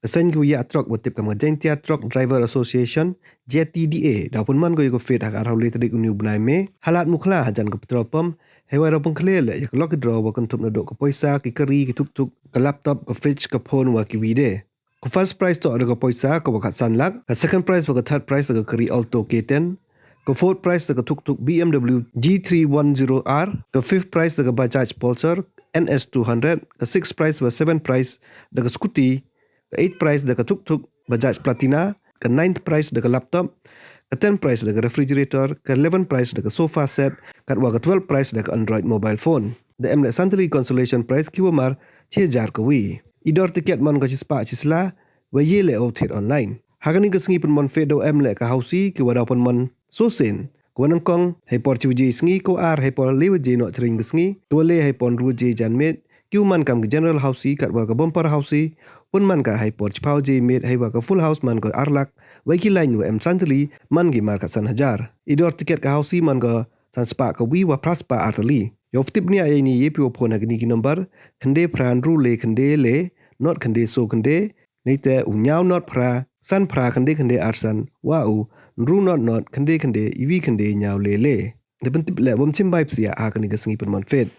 Kesan ku ya truk botip kam Jentia Truck Driver Association JTDA dah pun man go yo fit hak arau le tadi uniu benai me halat mukla hajan ke petrol pump hewa ro pynkhle le ya lok draw wa kan tup na dok ke poisa ki kari ki thuk-thuk ke laptop ke fridge ke phone wa kiwi de. Ku first prize to ada ke poisa ke wakat sanlak, ke second prize wa ke third prize ke kari alto K10, ke fourth prize ke thuk-thuk BMW G310R, ke fifth prize ke Bajaj Pulsar NS200, ke sixth prize wa seventh prize ke Scooty, ke eighth prize ke thuk-thuk Bajaj Platina, ke ninth prize ke laptop, ke 10th prize ke refrigerator, ke 11th prize ke sofa set, ke 12th prize ke Android mobile phone. The emle santri consolation prize kiwamar 6,000 ke wi. Idor tiket man ka cispa cisla wa yele outet online. Hagani ke sengi pun mon fedo emle ka hausi ke wada pun mon sosen. Ko nang kong hai por chiwji sengi ko ar hai por lewe je no tring ke sengi. Ko le hai pon ruje janmet. Kiu man kam ke general hausi kat wa ka bumper hausi. Pun man ka hai por chipau je met hai wa ka full house man ko arlak. Wa ki lain wa em santri man ki mar ka san hajar. Idor tiket ka hausi man ka san spa ka wi wa praspa artali. Yo tip ni ay ni yepi opon hagni ki number kende pran rule kende le not kende so kende nite unyao not pra san pra kende arsan wau ru not kende iwi kende nyao le. De tip le bom chim vibe sia a kani ka sengi per man fet.